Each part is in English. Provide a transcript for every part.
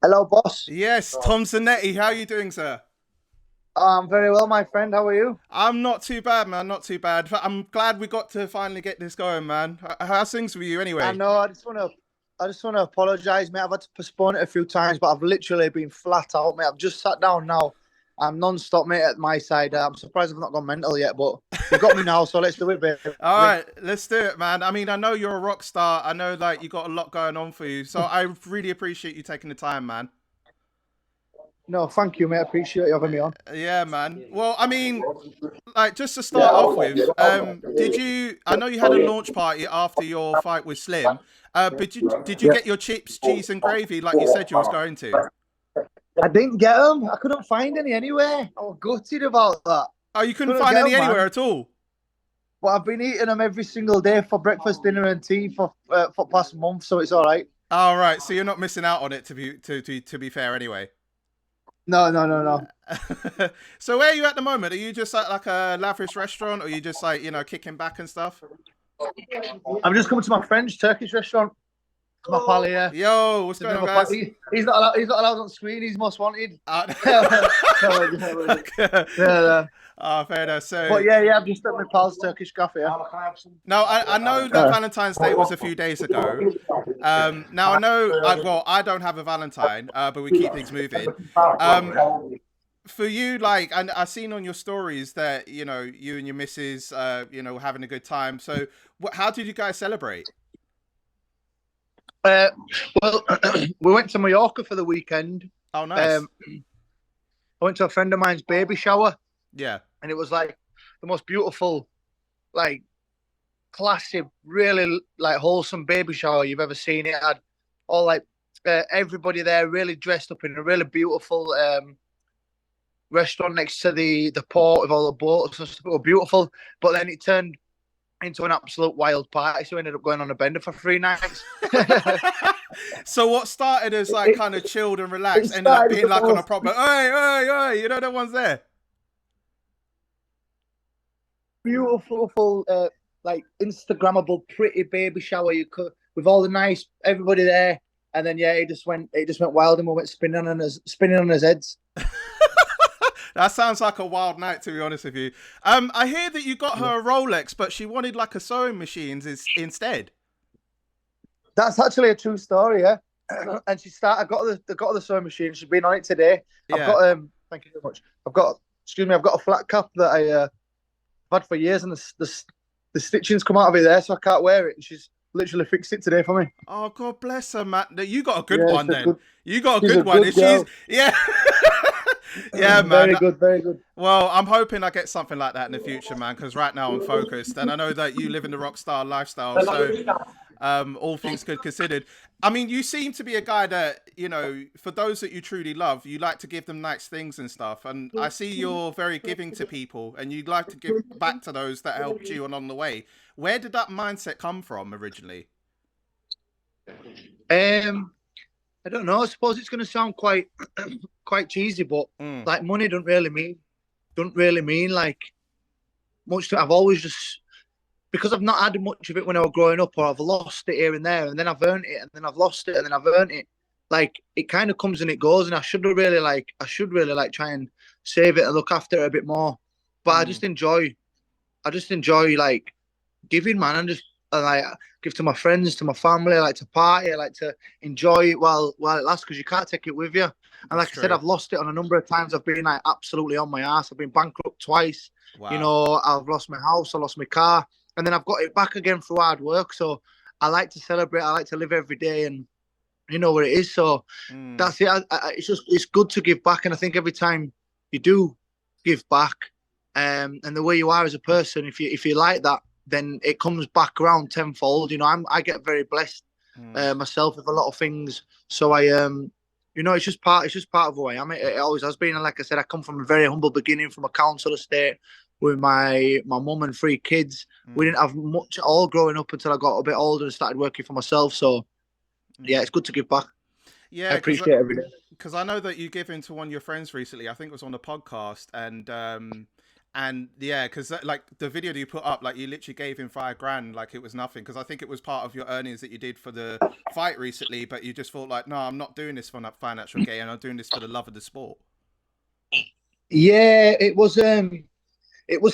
Hello, boss. Yes, Tom Zanetti. How are you doing, sir? I'm very well, my friend. How are you? I'm not too bad, man. Not too bad. I'm glad we got to finally get this going, man. How's things with you, I anyway? know. I just want to apologise, mate. I've had to postpone it a few times, but I've literally been flat out, mate. I've just sat down now. I'm non-stop, mate. At my side, I'm surprised I've not gone mental yet, but you've got me now, so let's do it, All baby. right, let's do it, man. I mean, I know you're a rock star. I know like you got a lot going on for you, so I really appreciate you taking the time, man. No, thank you, mate. I appreciate you having me on. Yeah, man. Well, I mean, like just to start off with, did you? I know you had a launch party after your fight with Slim. But did you Yeah. get your chips, cheese, and gravy like you said you was going to? I didn't get them. I couldn't find any anywhere. I was gutted about that. Oh, you couldn't Couldn't find get any them, anywhere man. at all. But I've been eating them every single day for breakfast, dinner, and tea for past month, so it's all right. All right, so you're not missing out on it to be fair anyway. No, no, no, no. So where are you at the moment? Are you just at like a lavish restaurant, or are you just like kicking back and stuff? I'm just coming to my friend's Turkish restaurant. My pal here. Yo, what's It's going on, another pal. guys? He's not allowed. He's not allowed on screen. He's most wanted. Uh, Yeah, yeah. Fair enough. So But yeah, yeah. I'm just at my pal's Turkish cafe. Yeah. now I know that Valentine's Day was a few days ago. Now I know I don't have a Valentine, but we keep things moving. Um, for you, like, and I seen on your stories that you and your missus, were having a good time. So, how did you guys celebrate? Uh, well, we went to Mallorca for the weekend. Oh, nice. Um, I went to a friend of mine's baby shower, Yeah. and it was like the most beautiful, like classy, really like wholesome baby shower you've ever seen. It had all like everybody there really dressed up in a really beautiful restaurant next to the port with all the boats and stuff. It was beautiful, but then it turned into an absolute wild party. So we ended up going on a bender for 3 nights. So what started as like it, kind of chilled and it relaxed ended up started being the like on a most proper, hey, hey, hey, no one's there. beautiful, like Instagrammable, pretty baby shower you could with all the nice everybody there. And then yeah, it just went wild, and we went spinning on his heads. That sounds like a wild night, to be honest with you. I hear that you got her a Rolex, but she wanted like a sewing machine instead. That's actually a true story, yeah. And she started. I got the sewing machine. She's been on it today. I've Yeah. got Thank you very much. I've got a flat cap that I've had for years, and the stitching's come out of it there, so I can't wear it. And she's literally fixed it today for me. Oh, God bless her, man. You got a good Yeah, one then. You got a she's a good one. good If she's, girl. yeah. Yeah, man. Very good, very good. Well, I'm hoping I get something like that in the future, man, because right now I'm focused. And I know that you live in the rock star lifestyle. So, all things good considered. I mean, you seem to be a guy that, for those that you truly love, you like to give them nice things and stuff. And I see you're very giving to people and you'd like to give back to those that helped you along the way. Where did that mindset come from originally? Um, I don't know. I suppose it's going to sound quite cheesy, but Mm, like money don't really mean like much to. I've always just because I've not had much of it when I was growing up, or I've lost it here and there, and then I've earned it, and then I've lost it, and then I've earned it. Like it kind of comes and it goes, and I should really like try and save it and look after it a bit more. But I mm, just enjoy, I just enjoy like giving, man, and just like give to my friends, to my family. I like to party. I like to enjoy it while it lasts because you can't take it with you. And that's like I said, true. I've lost it on a number of times. I've been like absolutely on my ass. I've been bankrupt twice. Wow. I've lost my house. I lost my car, and then I've got it back again through hard work. So I like to celebrate. I like to live every day, and you know what it is. So Mm, that's it. It's good to give back, and I think every time you do give back, and the way you are as a person, if you like that, then it comes back around tenfold. I get very blessed mm. myself with a lot of things, so it's just part of who I am. It always has been, and like I said, I come from a very humble beginning, from a council estate with my mum and 3 kids. We Mm, didn't have much at all growing up until I got a bit older and started working for myself. So yeah, mm. it's good to give back. I Yeah, appreciate it every day. because I know that you gave in to one of your friends recently. I think it was on a podcast, and And yeah, because like the video that you put up, like you literally gave him 5 grand, like it was nothing. Because I think it was part of your earnings that you did for the fight recently, but you just thought like, no, I'm not doing this for that financial gain. I'm doing this for the love of the sport. Yeah, it was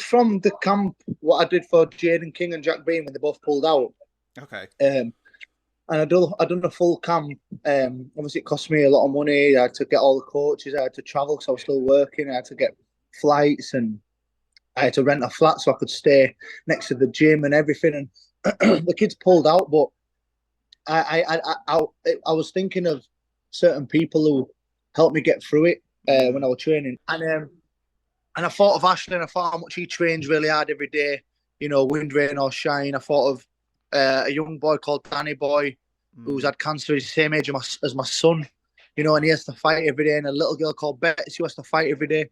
from the camp what I did for Jaden King and Jack Bean when they both pulled out. Okay. Um, and I done a full camp. Obviously, it cost me a lot of money. I had to get all the coaches. I had to travel because I was still working. I had to get flights and I had to rent a flat so I could stay next to the gym and everything. And the kids pulled out, but I was thinking of certain people who helped me get through it when I Mm. was training, and I thought of Ashley and I thought how much he trains really hard every day, wind, rain or shine. I thought of a young boy called Danny Boy who's Mm. had cancer. He's the same age as my son, and he has to fight every day. And a little girl called Betsy who has to fight every day.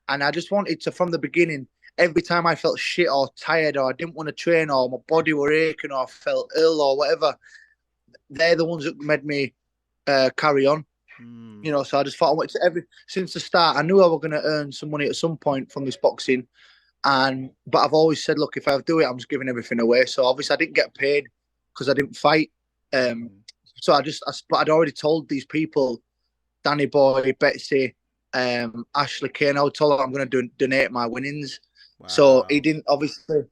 And I just wanted to, from the beginning, every time I felt shit or tired or I didn't want to train or my body were aching or I felt ill or whatever, they're the ones that made me carry on. Mm. So I just thought I wanted to since the start. I knew I was going to earn some money at some point from this boxing, but I've always said, look, if I do it, I'm just giving everything away. So obviously I didn't get paid because I didn't fight. Um, Mm. so but I'd already told these people, Danny Boy, Betsy, Ashley Kane, I told them I'm going to donate my winnings. So he Wow. didn't obviously.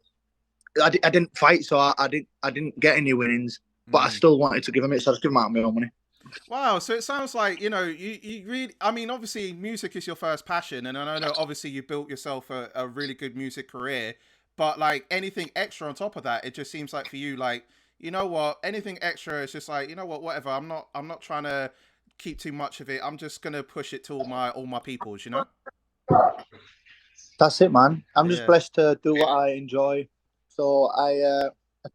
I didn't fight, so I didn't get any winnings, but I Mm. still wanted to give him it, so I just give him out my own money. Wow, so it sounds like, you really, I mean, obviously music is your first passion, and I know obviously you built yourself a really good music career, but like anything extra on top of that, it just seems like for you, like, you know what, anything extra is just like, you know what, whatever, I'm not trying to keep too much of it. I'm just gonna push it to all my peoples, you know? That's it, man. I'm just Yeah. blessed to do what I enjoy, so I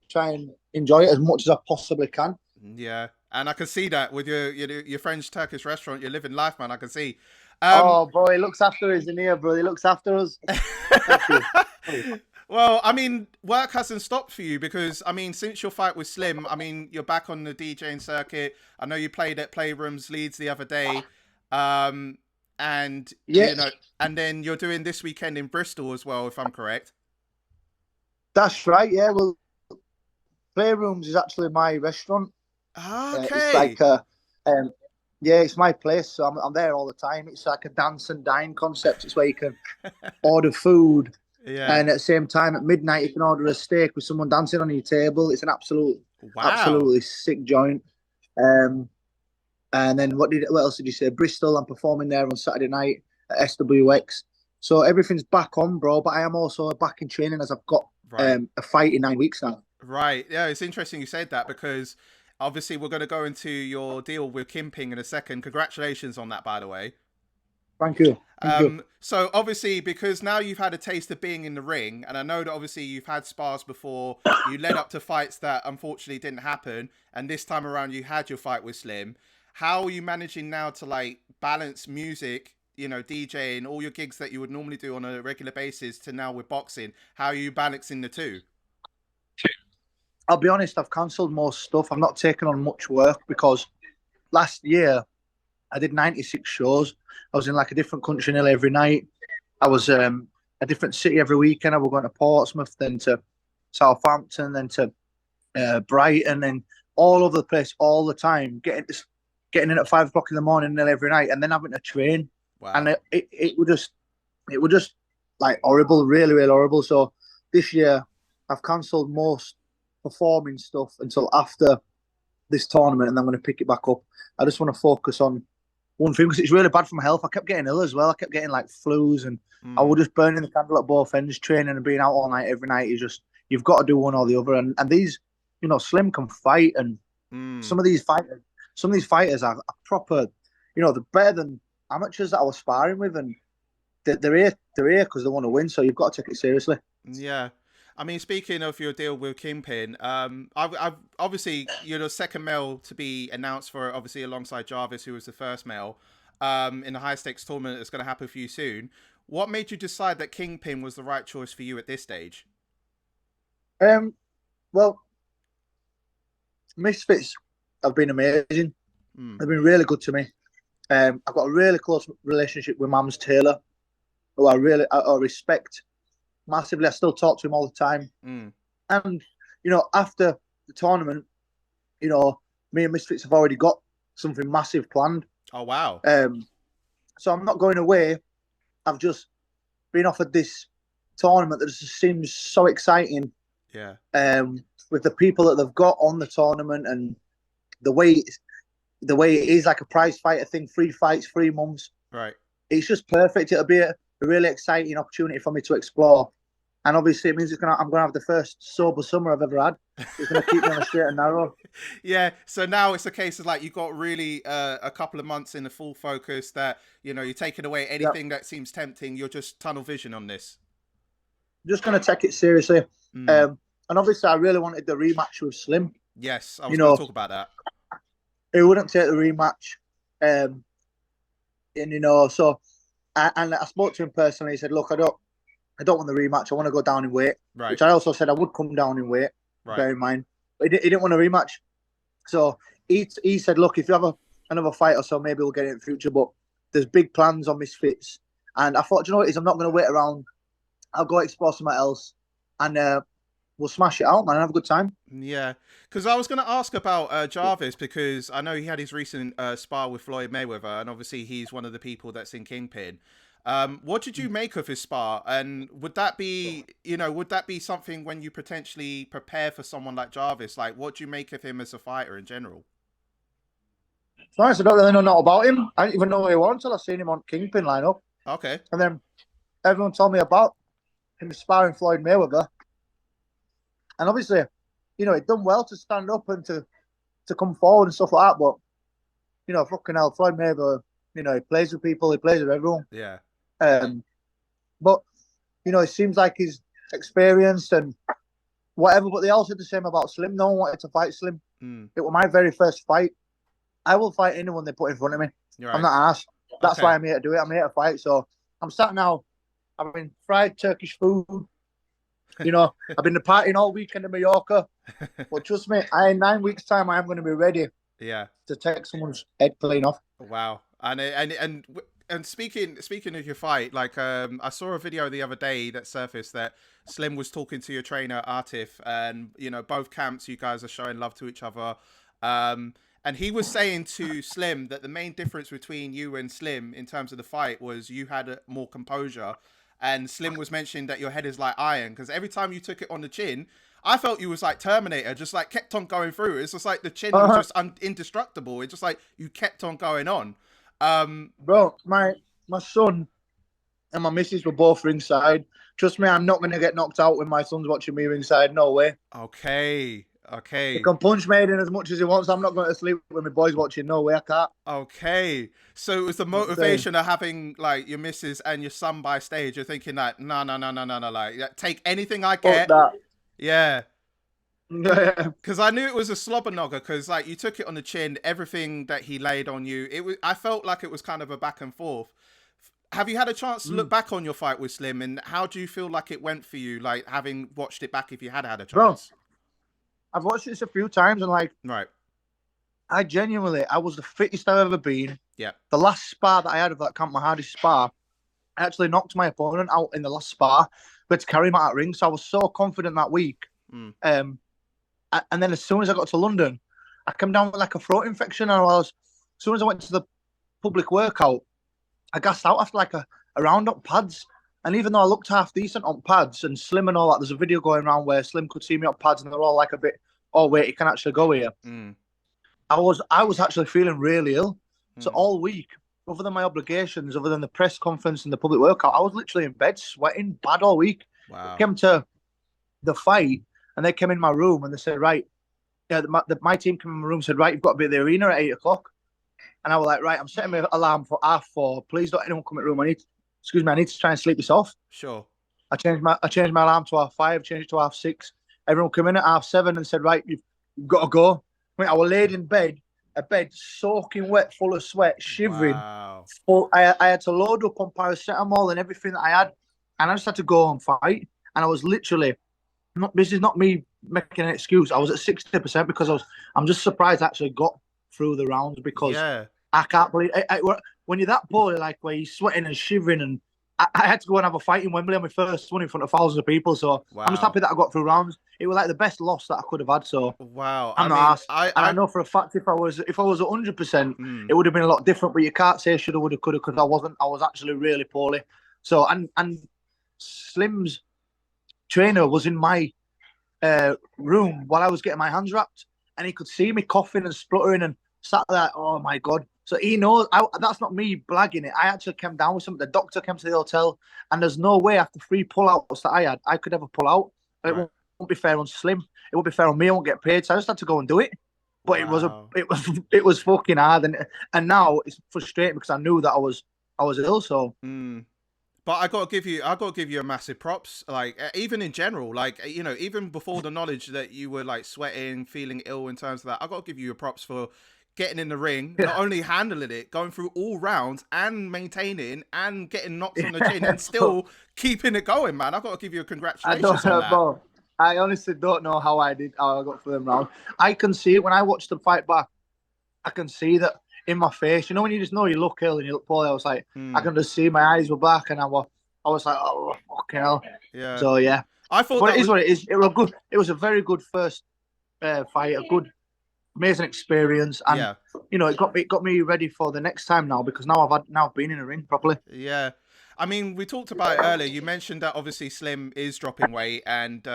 try and enjoy it as much as I possibly can. Yeah. And I can see that with your French Turkish restaurant, you're living life, man. I can see. Um Oh, bro, he looks after us in here, bro. He looks after us. Thank you. Oh. Well, I mean, work hasn't stopped for you because, I mean, since your fight with Slim, I mean, you're back on the DJing circuit. I know you played at Playrooms Leeds the other day. Um, and, Yeah, and then you're doing this weekend in Bristol as well, if I'm correct. that's right. Yeah, well, Playrooms is actually my restaurant. It's like Okay. um, yeah, it's my place. So I'm there all the time. It's like a dance and dine concept. It's where you can order food, Yeah. and at the same time at midnight you can order a steak with someone dancing on your table. It's an Wow. absolutely sick joint. Um, and then what else did you say? Bristol. I'm performing there on Saturday night at SWX. So everything's back on, bro. But I am also back in training as I've got Right. a fight in 9 weeks now. Right. Yeah, it's interesting you said that because obviously we're going to go into your deal with Kingpyn in a second. Congratulations on that, by the way. Thank you, thank you. So obviously, because now you've had a taste of being in the ring, and I know that obviously you've had spars before, you led up to fights that unfortunately didn't happen, and this time around you had your fight with Slim. How are you managing now to like balance music, DJing, all your gigs that you would normally do on a regular basis to now with boxing? How are you balancing the two? I'll be honest. I've cancelled most stuff. I'm not taking on much work because last year I did 96 shows. I was in like a different country nearly every night. I was a different city every weekend. I was going to Portsmouth, then to Southampton, then to Brighton, and all over the place all the time. Getting in at 5 o'clock in the morning nearly every night, and then having to train, and Wow. it would just like horrible, really, really horrible. So this year I've cancelled most performing stuff until after this tournament, and I'm going to pick it back up. I just want to focus on one thing because it's really bad for my health. I kept getting ill as well. I kept getting like flus, and I Mm, was just burning the candle at both ends. Training and being out all night every night is just you've got to do one or the other. And these, Slim can fight, and mm. some of these fighters, are proper. They're better than amateurs that I was sparring with, and they're here because they want to win. So you've got to take it seriously. Yeah. I mean, speaking of your deal with Kingpyn, I've obviously you're the second male to be announced for obviously alongside Jarvis, who was the first male, in the high stakes tournament that's going to happen for you soon. What made you decide that Kingpyn was the right choice for you at this stage? Um, well, Misfits have been amazing. Mm, They've been really good to me. I've got a really close relationship with Mams Taylor. who I respect massively. I still talk to him all the time. Mm. And, after the tournament, me and Misfits have already got something massive planned. Oh, wow. So I'm not going away. I've just been offered this tournament that just seems so exciting. Yeah. With the people that they've got on the tournament and the way it is like a prize fighter thing, 3 fights, 3 months. Right. It's just perfect. It'll be a really exciting opportunity for me to explore. And obviously, it means I'm going to have the first sober summer I've ever had. It's going to keep me on a straight and narrow. Yeah. So now it's a case of like you got really a couple of months in the full focus that you're taking away anything that seems tempting. You're just tunnel vision on this. Just going to take it seriously. Mm. And obviously, I really wanted the rematch with Slim. Yes, I was going to talk about that. He wouldn't take the rematch, and so I spoke to him personally. He said, "Look, I don't want the rematch. I want to go down in weight." Right. Which I also said I would come down in weight. Right. Bear in mind, but he didn't want a rematch. So he said, "Look, if you have another fight or so, maybe we'll get it in the future. But there's big plans on Misfits." And I thought, you know what it is? I'm not going to wait around. I'll go explore somewhere else, and we'll smash it out, man, and have a good time. Yeah, because I was going to ask about Jarvis, because I know he had his recent spar with Floyd Mayweather, and obviously he's one of the people that's in Kingpyn. What did you make of his spar? And would that be something when you potentially prepare for someone like Jarvis? Like, what do you make of him as a fighter in general? So honest, I don't really know not about him. I didn't even know who he was until I seen him on Kingpyn lineup. Okay. And then everyone told me about him sparring Floyd Mayweather. And obviously, he'd done well to stand up and to come forward and stuff like that. But, fucking hell, Floyd Mayweather, he plays with people, he plays with everyone. Yeah. But, it seems like he's experienced and whatever. But they all said the same about Slim. No one wanted to fight Slim. Mm. It was my very first fight. I will fight anyone they put in front of me. You're right. I'm not asked. That's Okay. why I'm here to do it. I'm here to fight. So I'm sat now. I've been fried Turkish food. I've been partying all weekend in Mallorca. But trust me, in 9 weeks' time, I am going to be ready. Yeah. To take someone's head clean off. Wow. And speaking of your fight, like I saw a video the other day that surfaced that Slim was talking to your trainer Atif, and both camps, you guys are showing love to each other. And he was saying to Slim that the main difference between you and Slim in terms of the fight was you had more composure. And Slim was mentioning that your head is like iron, because every time you took it on the chin, I felt you was like Terminator, just like kept on going through. It's just like the chin was just indestructible. It's just like you kept on going on. Bro, my son and my missus were both ringside. Trust me, I'm not going to get knocked out when my son's watching me ringside. No way. Okay. He can punch Maiden as much as he wants. I'm not going to sleep when my boy's watching. No way, I can't. Okay. So it was the motivation of having like your missus and your son by stage. You're thinking like, no, like take anything I get. Yeah. Because I knew it was a slobber nogger, because like you took it on the chin, everything that he laid on you. I felt like it was kind of a back and forth. Have you had a chance to look back on your fight with Slim, and how do you feel like it went for you, like having watched it back, if you had a chance? Bro, I've watched this a few times, and like, right, I was the fittest I've ever been. Yeah. The last spar that I had of that camp, my hardest spar, I actually knocked my opponent out in the last spar, but to carry him out at ring. So I was so confident that week. And then as soon as I got to London, I came down with like a throat infection. And as soon as I went to the public workout, I gassed out after like a round on pads. And even though I looked half decent on pads and Slim and all that, there's a video going around where Slim could see me on pads and they're all like a bit, oh wait, he can actually go here. I was actually feeling really ill. So all week, other than my obligations, other than the press conference and the public workout, I was literally in bed sweating bad all week. Wow. Came to the fight and they came in my room and they said, right, my team came in my room and said, right, you've got to be at the arena at 8 o'clock. And I was like, right, I'm setting my alarm for 4:30. Please don't anyone come in the room. I need to try and sleep this off. Sure. I changed my alarm to 5:30, changed it to 6:30. Everyone came in at 7:30 and said, right, you've got to go. I was laid in bed, a bed soaking wet, full of sweat, shivering. Wow. I had to load up on paracetamol and everything that I had, and I just had to go and fight. And I was literally, this is not me making an excuse. I was at 60% because I'm just surprised I actually got through the rounds, because I can't believe when you're that poorly, like where you're sweating and shivering and I had to go and have a fight in Wembley on my first one in front of thousands of people. So I'm just Wow. happy that I got through rounds. It was like the best loss that I could have had. So Wow. I I'm not mean, asked. And I know for a fact if I was 100%, mm, it would have been a lot different. But you can't say shoulda, woulda, coulda, because I wasn't. I was actually really poorly. So and Slim's trainer was in my room while I was getting my hands wrapped, and he could see me coughing and spluttering and sat there. Oh my god! So he knows that's not me blagging it. I actually came down with something. The doctor came to the hotel, and there's no way after 3 pull-outs that I had, I could ever pull out. It right. won't be fair on Slim. It won't be fair on me. I won't get paid. So I just had to go and do it. But Wow. it was fucking hard, and now it's frustrating because I knew that I was ill. So Mm. But I gotta give you a massive props. Like even in general, like even before the knowledge that you were like sweating, feeling ill in terms of that, I gotta give you a props for getting in the ring, not yeah, only handling it, going through all rounds and maintaining and getting knocks on the chin yeah. and still keeping it going, man. I gotta give you a I don't congratulations on know, that. bro. I honestly don't know how I got through them rounds. I can see it when I watch them fight back. I can see that in my face. You know when you just know you look ill and you look poorly. I was like, I Mm, can just see my eyes were black, and I was like, oh fucking hell. yeah, So yeah, I thought but that it is was what it is. It was a good. It was a very good first fight. A good, amazing experience, and yeah. it got me ready for the next time now because now I've been in a ring properly. Yeah. I mean, we talked about it earlier. You mentioned that obviously Slim is dropping weight, and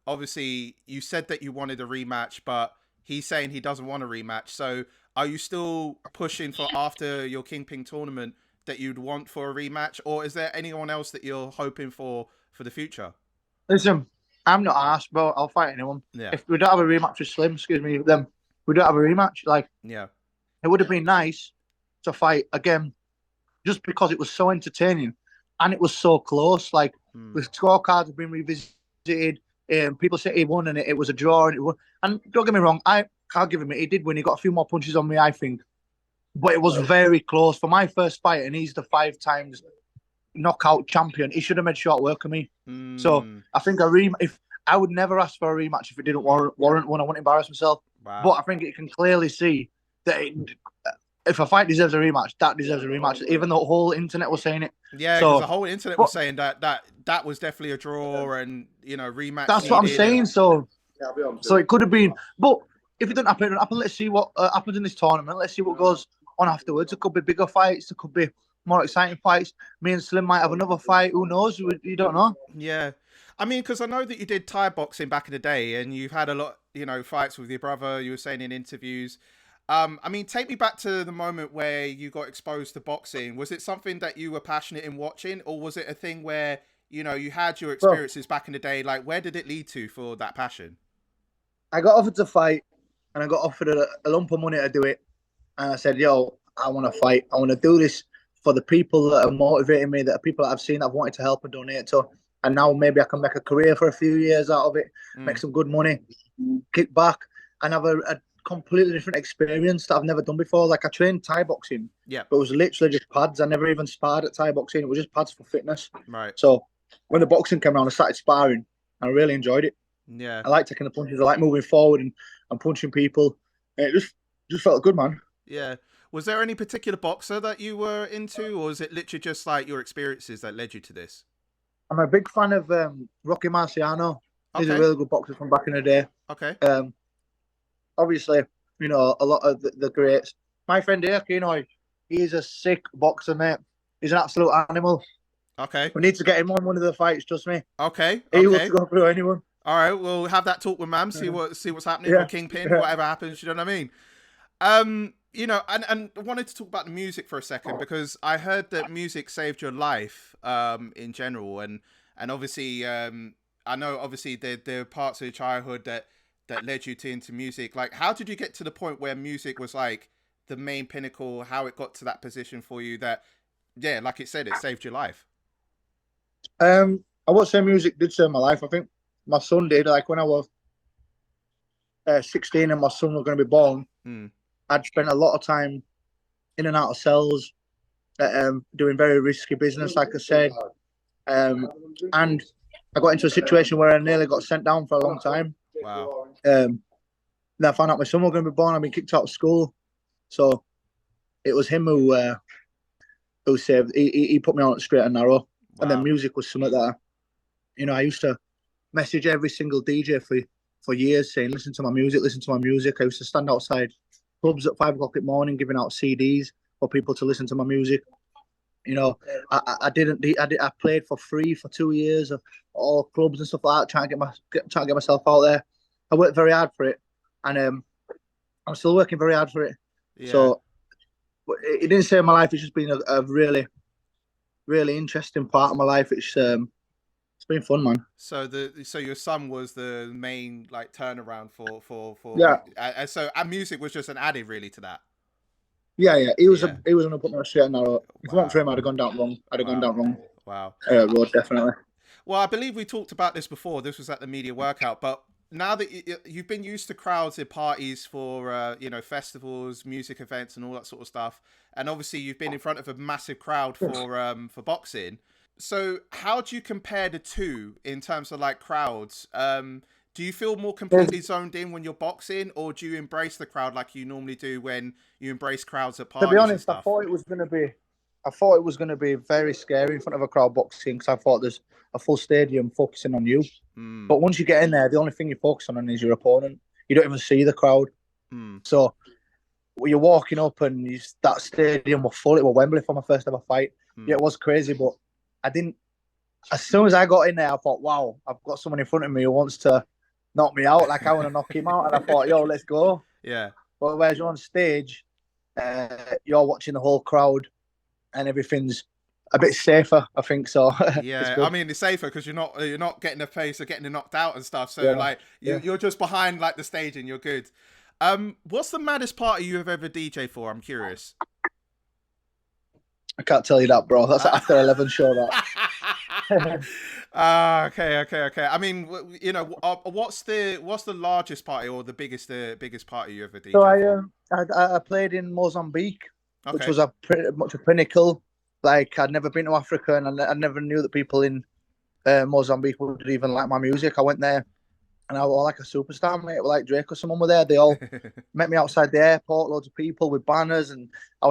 obviously you said that you wanted a rematch, but he's saying he doesn't want a rematch. So, are you still pushing for after your Kingpyn tournament that you'd want for a rematch, or is there anyone else that you're hoping for the future? Listen, I'm not asked, bro. I'll fight anyone. Yeah, If we don't have a rematch with Slim, excuse me, then we don't have a rematch. Like yeah, it would have been nice to fight again, just because it was so entertaining and it was so close. Like mm, the scorecards have been revisited. People say he won and it was a draw and it won. And don't get me wrong, I'll give him it. He did win. He got a few more punches on me, I think, but it was very close for my first fight, and he's the 5 times knockout champion. He should have made short work of me. So mm, I think if I would never ask for a rematch if it didn't warrant one. I wouldn't embarrass myself. But wow. I think it can clearly see that if a fight deserves a rematch, that deserves a rematch. Even though the whole internet was saying it. Yeah, because the So, whole internet was but saying that was definitely a draw, and rematch that's what I'm needed, and saying. So it could have been. But if it doesn't happen, it doesn't happen. Let's see what happens in this tournament. Let's see what goes on afterwards. It could be bigger fights. It could be more exciting fights. Me and Slim might have another fight. Who knows? You don't know. yeah. I mean, because I know that you did Thai boxing back in the day, and you've had a lot, fights with your brother. You were saying in interviews. I mean, take me back to the moment where you got exposed to boxing. Was it something that you were passionate in watching, or was it a thing where you had your Bro, experiences back in the day? Like, where did it lead to for that passion? I got offered to fight, and I got offered a lump of money to do it. And I said, "Yo, I want to fight. I want to do this for the people that are motivating me, that are people that I've seen that I've wanted to help and donate to. And now maybe I can make a career for a few years out of it, make Mm, some good money, kick back, and have a completely different experience that I've never done before. Like I trained Thai boxing, yeah, but it was literally just pads. I never even sparred at Thai boxing. It was just pads for fitness. right. So when the boxing came around, I started sparring. I really enjoyed it. Yeah, I like taking the punches. I like moving forward and punching people. And it just felt good, man. yeah. Was there any particular boxer that you were into, or is it literally just like your experiences that led you to this? I'm a big fan of Rocky Marciano. He's a Okay, really good boxer from back in the day. okay, Um, Obviously, a lot of the greats. My friend here, he's a sick boxer, mate. He's an absolute animal. okay, We need to get him on one of the fights. Trust me, okay, he will okay. go through anyone. All right, we'll have that talk with Mam. See what's happening, or Yeah, Kingpyn, yeah, whatever happens. You know what I mean? And I wanted to talk about the music for a second because I heard that music saved your life, in general, and obviously, I know obviously there are parts of your childhood that led you to into music. Like, how did you get to the point where music was like the main pinnacle? How it got to that position for you that, yeah, like it said, it saved your life. I would say music did save my life. I think my son did. Like when I was 16 and my son was going to be born, Mm, I'd spent a lot of time in and out of cells, doing very risky business, like I said. Um, and I got into a situation where I nearly got sent down for a long time. wow. Um, then I found out my son was going to be born. I'd been kicked out of school. So it was him who who saved. He put me on straight and narrow, and then Wow. music was something that I used to message every single DJ for years saying, listen to my music, listen to my music. I used to stand outside clubs at 5 o'clock in the morning giving out CDs for people to listen to my music. I played for free for 2 years of all clubs and stuff like that, trying to get myself out there. I worked very hard for it, and I'm still working very hard for it. Yeah. So it didn't save my life. It's just been a really, really interesting part of my life. It's been fun, man. So your son was the main like turnaround for Yeah, and music was just an added really to that. yeah. He was Yeah. gonna put me on a straight and narrow. If it weren't for Wow. him, I'd have gone down wrong. I'd have gone Wow. down wrong. Wow. Road, definitely. Well, I believe we talked about this before. This was at the media workout, but now that you've been used to crowds at parties for festivals, music events, and all that sort of stuff, and obviously you've been in front of a massive crowd for boxing. So how do you compare the two in terms of like crowds? Do you feel more completely zoned in when you're boxing, or do you embrace the crowd like you normally do when you embrace crowds at To be parties and honest, stuff? I thought it was gonna be very scary in front of a crowd boxing because I thought there's a full stadium focusing on you. Mm, But once you get in there, the only thing you focus on is your opponent. You don't even see the crowd. mm, So when you're walking up and that stadium was full. It was Wembley for my first ever fight. Yeah, mm. it was crazy, but I didn't. As soon as I got in there, I thought, wow, I've got someone in front of me who wants to knock me out. Like I want to knock him out, and I thought, yo, let's go. Yeah. But whereas you're on stage, you're watching the whole crowd, and everything's a bit safer. I think so. It's Yeah, I good. mean it's safer because you're not getting a face or getting knocked out and stuff. So Yeah, like yeah. you're just behind like the stage and you're good. What's the maddest party you have ever DJ for? I'm curious. I can't tell you that, bro. That's after 11 show. That. Okay. I mean, what's the largest party or the biggest party you ever So DJ for? I played in Mozambique, which Okay. was a pretty much a pinnacle. Like I'd never been to Africa, and I never knew that people in Mozambique would even like my music. I went there, and I was like a superstar, mate. Like Drake or someone were there. They all met me outside the airport. Loads of people with banners, and I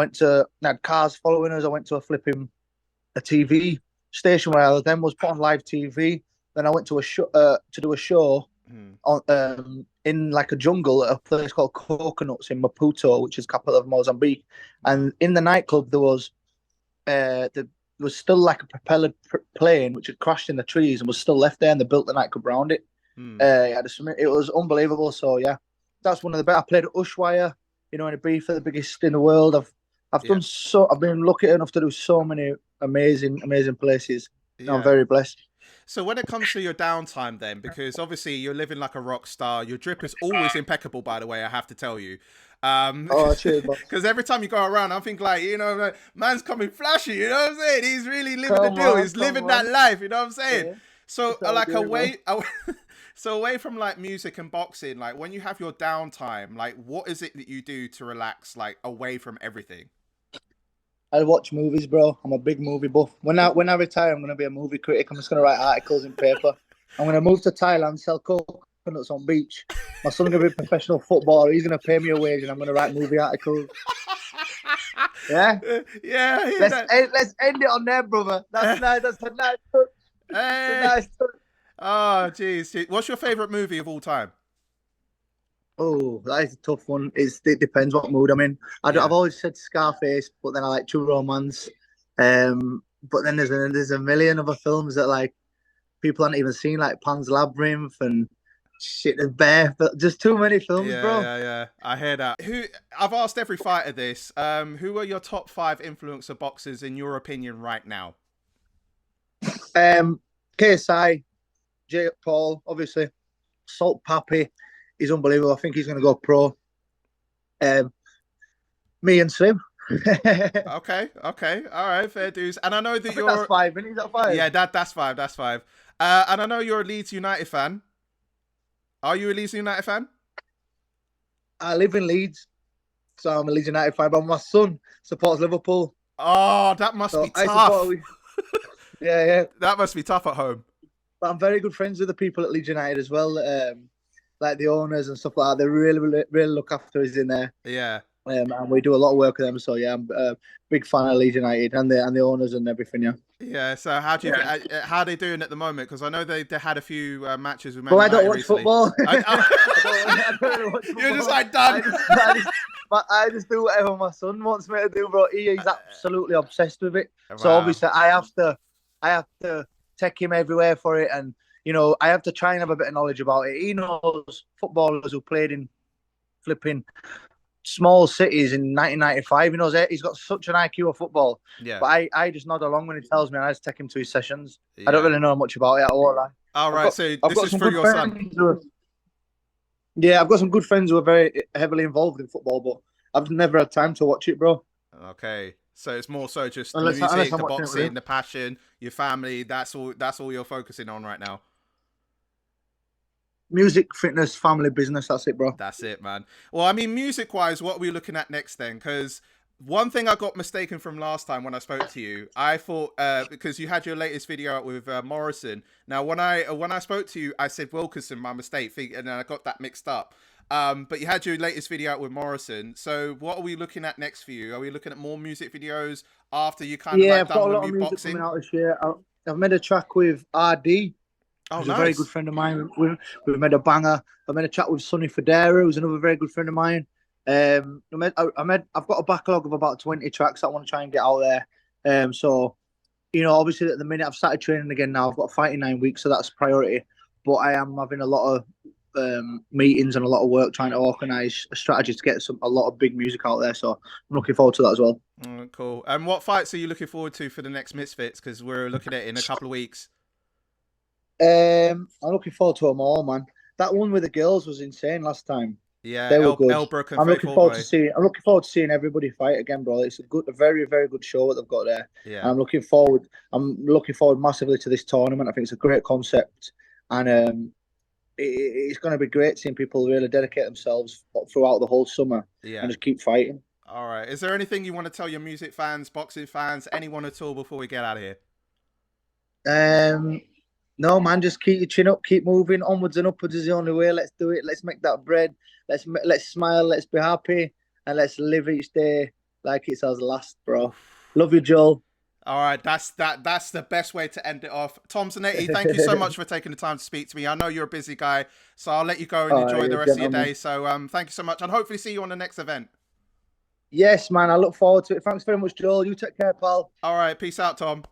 had cars following us. I went to a TV station where I then was put on live TV. Then I went to a show to do a show Hmm. on in like a jungle at a place called Coconuts in Maputo, which is capital of Mozambique. Wow. And in the nightclub there was still like a propeller plane which had crashed in the trees and was still left there, and they built the nightclub around it. Hmm. It was unbelievable. So yeah, that's one of the best. I played at Ushuaia, in Ibiza, the biggest in the world. Yeah. I've been lucky enough to do so many amazing places. I'm Yeah. very blessed. So when it comes to your downtime, then, because obviously you're living like a rock star, your drip is always impeccable. By the way, I have to tell you, Oh, cheers, bro. because every time you go around, I think like like, man's coming flashy. You know what I'm saying? He's really living the Come deal. on, He's come living that on. life. You know what I'm saying? Yeah, So that's how I like do it, man. so away from like music and boxing, like when you have your downtime, like what is it that you do to relax, like away from everything? I watch movies, bro. I'm a big movie buff. When I retire, I'm gonna be a movie critic. I'm just gonna write articles in paper. I'm gonna move to Thailand, sell coconuts on beach. My son's gonna be a professional footballer. He's gonna pay me a wage, and I'm gonna write movie articles. Yeah. Yeah, I hear that. Let's end it on there, brother. That's nice. That's a nice touch. It's a Hey. nice touch. Oh, jeez. What's your favorite movie of all time? Oh, that is a tough one. It depends what mood I'm in. I've Yeah. always said Scarface, but then I like True Romance. But then there's a million other films that like people haven't even seen, like Pan's Labyrinth and shit and Bear. But just too many films, bro. Yeah. I hear that. I've asked every fighter this. Who are your top 5 influencer boxers in your opinion right now? KSI, Jake Paul, obviously. Salt Pappy, he's unbelievable. I think he's going to go pro. Um, Me and Slim. Okay. All right, fair dues. And I know I that think that's you're five. Isn't that five? yeah, that's 5. That's 5. And I know you're a Leeds United fan. Are you a Leeds United fan? I live in Leeds, so I'm a Leeds United fan. But my son supports Liverpool, Oh, that must be so I support. tough. Yeah, yeah. That must be tough at home. But I'm very good friends with the people at Leeds United as well, like the owners and stuff like that. They really look after us in there. Yeah. and we do a lot of work with them. So yeah, I'm a big fan of Leeds United and the owners and everything. Yeah. Yeah. So how are they doing at the moment? Because I know they had a few matches with Man Bro, I don't United watch recently. football. I, I don't really watch you're just football. like done. I just do whatever my son wants me to do, bro. He's absolutely obsessed with it. So Wow. obviously, I have to take him everywhere for it, and I have to try and have a bit of knowledge about it. He knows footballers who played in flipping small cities in 1995. He knows it. He's got such an IQ of football. Yeah. But I just nod along when he tells me, and I just take him to his sessions. I don't Yeah. really know much about it at all. All I've right. got So I've this got is some through good your son. friends who are, yeah, I've got some good friends who are very heavily involved in football, but I've never had time to watch it, bro. Okay. So it's more so just the Unless music, I'm the watching it with boxing, him. the passion, your family. That's all you're focusing on right now. Music, fitness, family, business. That's it, bro. That's it, man. Well, I mean, music wise, what are we looking at next then? Because one thing I got mistaken from last time when I spoke to you, I thought because you had your latest video out with Morrison. Now, when I spoke to you, I said Wilkerson, my mistake, and then I got that mixed up. But you had your latest video out with Morrison. So, what are we looking at next for you? Are we looking at more music videos after you kind of Yeah, like I've got done a with lot of me music coming boxing? out this year. I've made a track with RD, Oh, who's a very good nice. friend of mine. We've made a banger. I made a chat with Sonny Federa, who's another very good friend of mine. I've got a backlog of about 20 tracks that I want to try and get out there. So obviously at the minute I've started training again now. I've got a fight in 9 weeks, so that's priority. But I am having a lot of meetings and a lot of work trying to organise a strategy to get a lot of big music out there. So I'm looking forward to that as well. Cool. And what fights are you looking forward to for the next Misfits? Because we're looking at it in a couple of weeks. I'm looking forward to them all, man. That one with the girls was insane last time. Yeah, They were good. Elbrook and Faith Allboy. I'm looking forward to seeing everybody fight again, bro. It's a very, very good show that they've got there, and Yeah, I'm looking forward massively to this tournament. I think it's a great concept, and it's going to be great seeing people really dedicate themselves throughout the whole summer and yeah. just keep fighting. All right. Is there anything you want to tell your music fans, boxing fans, anyone at all before we get out of here? Um, no, man, just keep your chin up, keep moving. Onwards and upwards is the only way. Let's do it. Let's make that bread. Let's smile. Let's be happy, and let's live each day like it's our last, bro. Love you, Joel. All right, that's the best way to end it off. Tom Zanetti, thank you so much for taking the time to speak to me. I know you're a busy guy, so I'll let you go and All enjoy right, the rest of your gentlemen. day. So thank you so much, and hopefully see you on the next event. Yes, man. I look forward to it. Thanks very much, Joel. You take care, pal. All right, peace out, Tom.